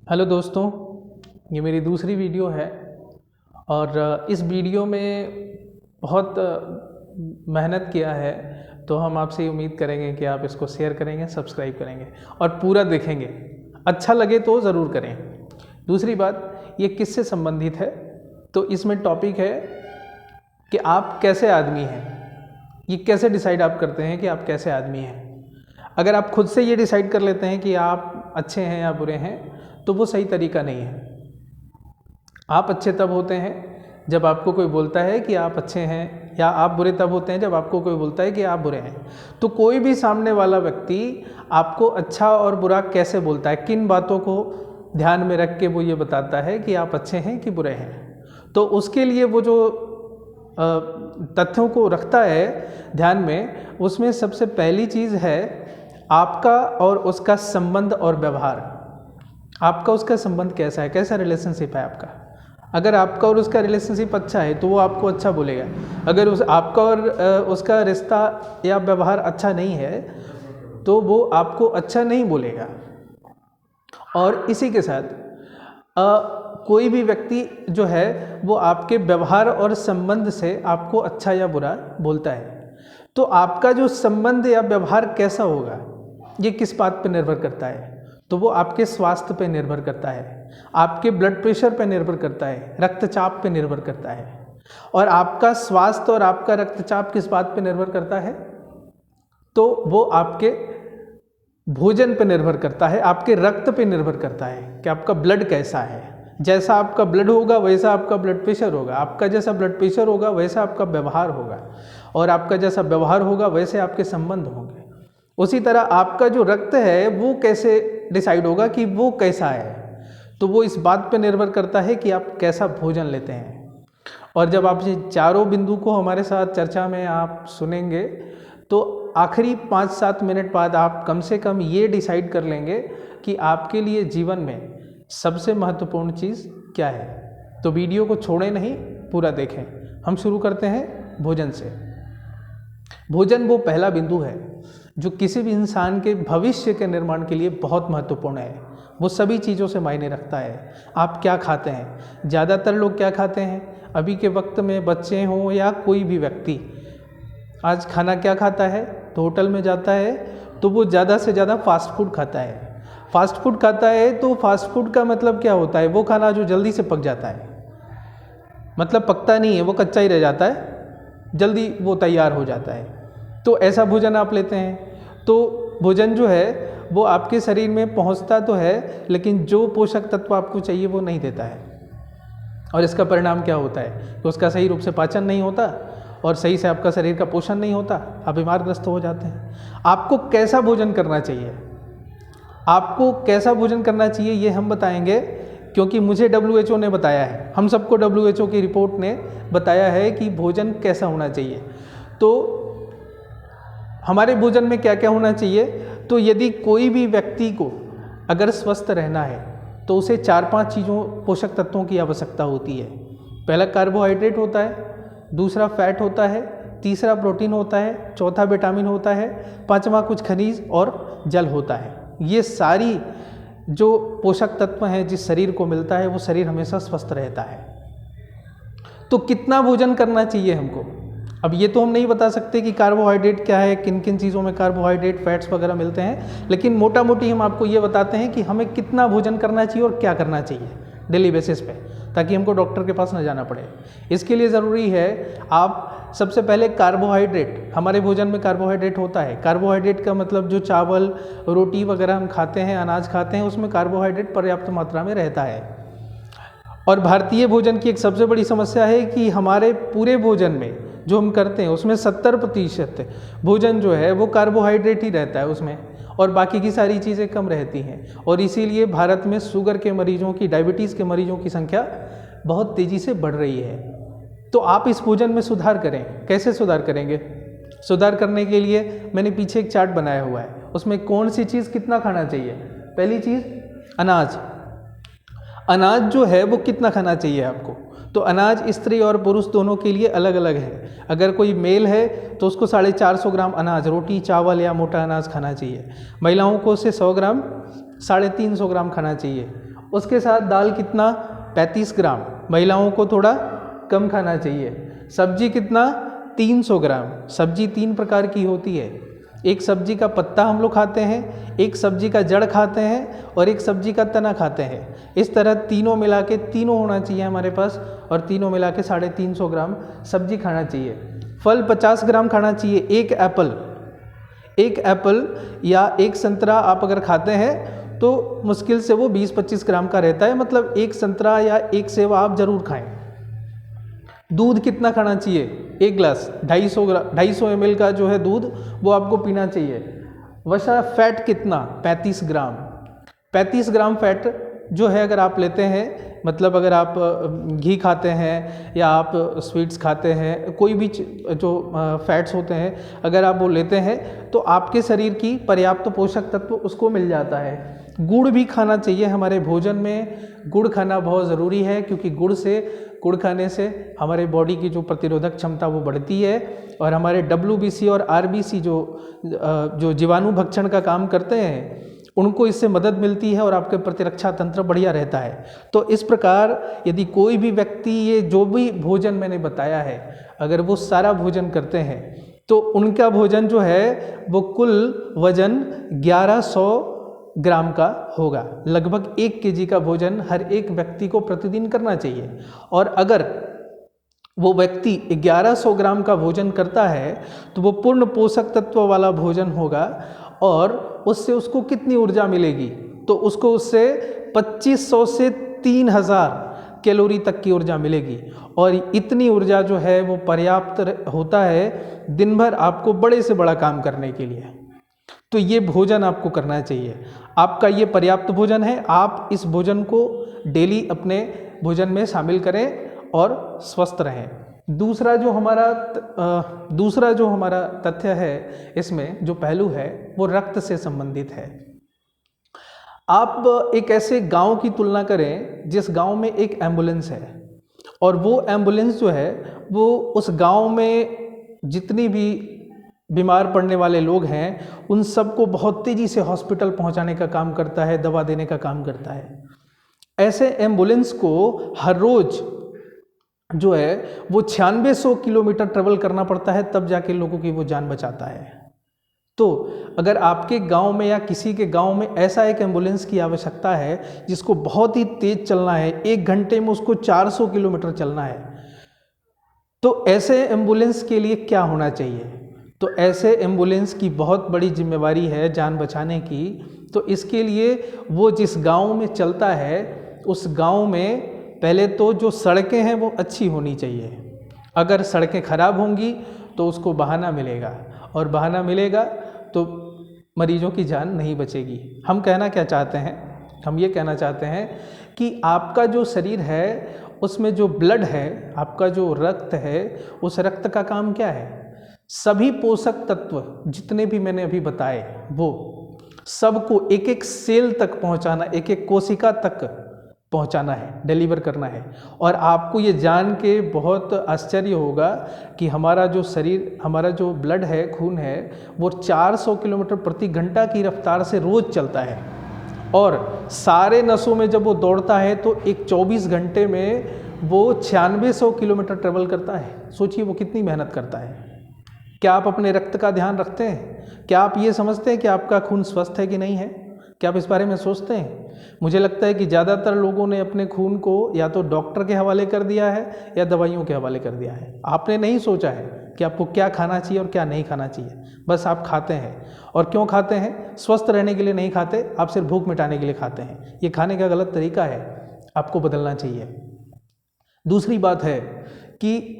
Hello दोस्तों, ये मेरी दूसरी वीडियो है और इस वीडियो में बहुत मेहनत किया है। तो हम आपसे उम्मीद करेंगे कि आप इसको शेयर करेंगे, सब्सक्राइब करेंगे और पूरा देखेंगे। अच्छा लगे तो ज़रूर करें। दूसरी बात, ये किससे संबंधित है? तो इसमें टॉपिक है कि आप कैसे आदमी हैं। ये कैसे डिसाइड आप करते हैं कि आप कैसे आदमी हैं। अगर आप खुद से ये डिसाइड कर लेते हैं कि आप अच्छे हैं या बुरे हैं, तो वो सही तरीका नहीं है। आप अच्छे तब होते हैं जब आपको कोई बोलता है कि आप अच्छे हैं, या आप बुरे तब होते हैं जब आपको कोई बोलता है कि आप बुरे हैं। तो कोई भी सामने वाला व्यक्ति आपको अच्छा और बुरा कैसे बोलता है, किन बातों को ध्यान में रख के वो ये बताता है कि आप अच्छे हैं कि बुरे हैं, तो उसके लिए वो जो तथ्यों को रखता है ध्यान में, उसमें सबसे पहली चीज़ है आपका और उसका संबंध और व्यवहार। आपका उसका संबंध कैसा है, कैसा रिलेशनशिप है आपका। अगर आपका और उसका रिलेशनशिप अच्छा है तो वो आपको अच्छा बोलेगा। अगर आपका और उसका रिश्ता या व्यवहार अच्छा नहीं है तो वो आपको अच्छा नहीं बोलेगा। और इसी के साथ कोई भी व्यक्ति जो है वो आपके व्यवहार और संबंध से आपको अच्छा या बुरा बोलता है। तो आपका जो संबंध या व्यवहार कैसा होगा, ये किस बात पर निर्भर करता है? तो वो आपके स्वास्थ्य पे निर्भर करता है, आपके ब्लड प्रेशर पे निर्भर करता है, रक्तचाप पे निर्भर करता है। और आपका स्वास्थ्य और आपका रक्तचाप किस बात पे निर्भर करता है? तो वो आपके भोजन पे निर्भर करता है, आपके रक्त पे निर्भर करता है कि आपका ब्लड कैसा है। जैसा आपका ब्लड होगा वैसा आपका ब्लड प्रेशर होगा, आपका जैसा ब्लड प्रेशर होगा वैसा आपका व्यवहार होगा, और आपका जैसा व्यवहार होगा वैसे आपके संबंध होंगे। उसी तरह आपका जो रक्त है वो कैसे डिसाइड होगा कि वो कैसा है, तो वो इस बात पे निर्भर करता है कि आप कैसा भोजन लेते हैं। और जब आप ये चारों बिंदु को हमारे साथ चर्चा में आप सुनेंगे तो आखिरी 5-7 मिनट बाद आप कम से कम ये डिसाइड कर लेंगे कि आपके लिए जीवन में सबसे महत्वपूर्ण चीज़ क्या है। तो वीडियो को छोड़ें नहीं, पूरा देखें। हम शुरू करते हैं भोजन से। भोजन वो पहला बिंदु है जो किसी भी इंसान के भविष्य के निर्माण के लिए बहुत महत्वपूर्ण है। वो सभी चीज़ों से मायने रखता है। आप क्या खाते हैं, ज़्यादातर लोग क्या खाते हैं अभी के वक्त में, बच्चे हों या कोई भी व्यक्ति, आज खाना क्या खाता है? तो होटल में जाता है तो वो ज़्यादा से ज़्यादा फास्ट फूड खाता है। फास्ट फूड खाता है तो फास्ट फूड का मतलब क्या होता है? वो खाना जो जल्दी से पक जाता है, मतलब पकता नहीं है, वो कच्चा ही रह जाता है, जल्दी वो तैयार हो जाता है। तो ऐसा भोजन आप लेते हैं तो भोजन जो है वो आपके शरीर में पहुंचता तो है, लेकिन जो पोषक तत्व आपको चाहिए वो नहीं देता है। और इसका परिणाम क्या होता है कि उसका सही रूप से पाचन नहीं होता और सही से आपका शरीर का पोषण नहीं होता, आप बीमारग्रस्त हो जाते हैं। आपको कैसा भोजन करना चाहिए, आपको कैसा भोजन करना चाहिए ये हम बताएंगे, क्योंकि मुझे WHO ने बताया है, हम सबको WHO की रिपोर्ट ने बताया है कि भोजन कैसा होना चाहिए। तो हमारे भोजन में क्या क्या होना चाहिए? तो यदि कोई भी व्यक्ति को अगर स्वस्थ रहना है तो उसे 4-5 चीज़ों, पोषक तत्वों की आवश्यकता होती है। पहला कार्बोहाइड्रेट होता है, दूसरा फैट होता है, तीसरा प्रोटीन होता है, चौथा विटामिन होता है, पांचवा कुछ खनिज और जल होता है। ये सारी जो पोषक तत्व हैं जिस शरीर को मिलता है वो शरीर हमेशा स्वस्थ रहता है। तो कितना भोजन करना चाहिए हमको? अब ये तो हम नहीं बता सकते कि कार्बोहाइड्रेट क्या है, किन किन चीज़ों में कार्बोहाइड्रेट, फैट्स वगैरह मिलते हैं, लेकिन मोटा मोटी हम आपको ये बताते हैं कि हमें कितना भोजन करना चाहिए और क्या करना चाहिए डेली बेसिस पे, ताकि हमको डॉक्टर के पास न जाना पड़े। इसके लिए ज़रूरी है आप सबसे पहले कार्बोहाइड्रेट, हमारे भोजन में कार्बोहाइड्रेट होता है। कार्बोहाइड्रेट का मतलब जो चावल, रोटी वगैरह हम खाते हैं, अनाज खाते हैं, उसमें कार्बोहाइड्रेट पर्याप्त मात्रा में रहता है। और भारतीय भोजन की एक सबसे बड़ी समस्या है कि हमारे पूरे भोजन में जो हम करते हैं उसमें 70% भोजन जो है वो कार्बोहाइड्रेट ही रहता है उसमें, और बाकी की सारी चीज़ें कम रहती हैं। और इसीलिए भारत में शुगर के मरीजों की, डायबिटीज़ के मरीजों की संख्या बहुत तेज़ी से बढ़ रही है। तो आप इस भोजन में सुधार करें। कैसे सुधार करेंगे? सुधार करने के लिए मैंने पीछे एक चार्ट बनाया हुआ है, उसमें कौन सी चीज़ कितना खाना चाहिए। पहली चीज़ अनाज। अनाज जो है वो कितना खाना चाहिए आपको? तो अनाज स्त्री और पुरुष दोनों के लिए अलग अलग है। अगर कोई मेल है तो उसको 450 ग्राम अनाज, रोटी, चावल या मोटा अनाज खाना चाहिए। महिलाओं को उसे 100 ग्राम, 350 ग्राम खाना चाहिए। उसके साथ दाल कितना, 35 ग्राम, महिलाओं को थोड़ा कम खाना चाहिए। सब्जी कितना, 300 ग्राम। सब्जी 3 प्रकार की होती है, एक सब्जी का पत्ता हम लोग खाते हैं, एक सब्जी का जड़ खाते हैं और एक सब्जी का तना खाते हैं। इस तरह तीनों मिला के, तीनों होना चाहिए हमारे पास, और तीनों मिला के 350 ग्राम सब्जी खाना चाहिए। फल 50 ग्राम खाना चाहिए। एक एप्पल या एक संतरा आप अगर खाते हैं तो मुश्किल से वो 20-25 ग्राम का रहता है, मतलब एक संतरा या एक सेब आप ज़रूर खाएं। दूध कितना खाना चाहिए, 1 गिलास, 250 ml का जो है दूध वो आपको पीना चाहिए। वसा फैट कितना, 35 ग्राम। 35 ग्राम फैट जो है अगर आप लेते हैं, मतलब अगर आप घी खाते हैं या आप स्वीट्स खाते हैं, कोई भी जो फैट्स होते हैं अगर आप वो लेते हैं तो आपके शरीर की पर्याप्त पोषक तत्व उसको मिल जाता है। गुड़ भी खाना चाहिए हमारे भोजन में, गुड़ खाना बहुत ज़रूरी है, क्योंकि गुड़ खाने से हमारे बॉडी की जो प्रतिरोधक क्षमता वो बढ़ती है और हमारे WBC और RBC जो जीवाणु भक्षण का काम करते हैं उनको इससे मदद मिलती है और आपके प्रतिरक्षा तंत्र बढ़िया रहता है। तो इस प्रकार यदि कोई भी व्यक्ति ये जो भी भोजन मैंने बताया है अगर वो सारा भोजन करते हैं तो उनका भोजन जो है वो कुल वजन 1100 ग्राम का होगा। लगभग 1 kg का भोजन हर एक व्यक्ति को प्रतिदिन करना चाहिए। और अगर वो व्यक्ति 1100 ग्राम का भोजन करता है तो वो पूर्ण पोषक तत्व वाला भोजन होगा और उससे उसको कितनी ऊर्जा मिलेगी, तो उसको उससे 2500 से 3000 कैलोरी तक की ऊर्जा मिलेगी। और इतनी ऊर्जा जो है वो पर्याप्त होता है दिन भर आपको बड़े से बड़ा काम करने के लिए। तो ये भोजन आपको करना चाहिए, आपका ये पर्याप्त भोजन है। आप इस भोजन को डेली अपने भोजन में शामिल करें और स्वस्थ रहें। दूसरा जो हमारा तथ्य है इसमें जो पहलू है वो रक्त से संबंधित है। आप एक ऐसे गांव की तुलना करें जिस गांव में एक एम्बुलेंस है और वो एम्बुलेंस जो है वो उस गांव में जितनी भी बीमार पड़ने वाले लोग हैं उन सबको बहुत तेज़ी से हॉस्पिटल पहुंचाने का काम करता है, दवा देने का काम करता है। ऐसे एम्बुलेंस को हर रोज़ जो है वो 9600 किलोमीटर ट्रेवल करना पड़ता है, तब जाके लोगों की वो जान बचाता है। तो अगर आपके गांव में या किसी के गांव में ऐसा एक एम्बुलेंस की आवश्यकता है जिसको बहुत ही तेज चलना है, 1 घंटे में उसको 400 किलोमीटर चलना है, तो ऐसे एम्बुलेंस के लिए क्या होना चाहिए? तो ऐसे एम्बुलेंस की बहुत बड़ी जिम्मेवारी है जान बचाने की। तो इसके लिए वो जिस गांव में चलता है उस गांव में पहले तो जो सड़कें हैं वो अच्छी होनी चाहिए। अगर सड़कें खराब होंगी तो उसको बहाना मिलेगा और बहाना मिलेगा तो मरीजों की जान नहीं बचेगी। हम कहना क्या चाहते हैं? हम ये कहना चाहते हैं कि आपका जो शरीर है उसमें जो ब्लड है, आपका जो रक्त है, उस रक्त का काम क्या है? सभी पोषक तत्व जितने भी मैंने अभी बताए वो सबको एक एक सेल तक पहुंचाना, एक एक कोशिका तक पहुंचाना है, डिलीवर करना है। और आपको ये जान के बहुत आश्चर्य होगा कि हमारा जो शरीर, हमारा जो ब्लड है, खून है, वो 400 किलोमीटर प्रति घंटा की रफ्तार से रोज़ चलता है और सारे नसों में जब वो दौड़ता है तो एक 24 घंटे में वो 9600 किलोमीटर ट्रेवल करता है। सोचिए वो कितनी मेहनत करता है। क्या आप अपने रक्त का ध्यान रखते हैं? क्या आप ये समझते हैं कि आपका खून स्वस्थ है कि नहीं है? क्या आप इस बारे में सोचते हैं? मुझे लगता है कि ज़्यादातर लोगों ने अपने खून को या तो डॉक्टर के हवाले कर दिया है या दवाइयों के हवाले कर दिया है। आपने नहीं सोचा है कि आपको क्या खाना चाहिए और क्या नहीं खाना चाहिए, बस आप खाते हैं। और क्यों खाते हैं? स्वस्थ रहने के लिए नहीं खाते, आप सिर्फ भूख मिटाने के लिए खाते हैं। ये खाने का गलत तरीका है, आपको बदलना चाहिए। दूसरी बात है कि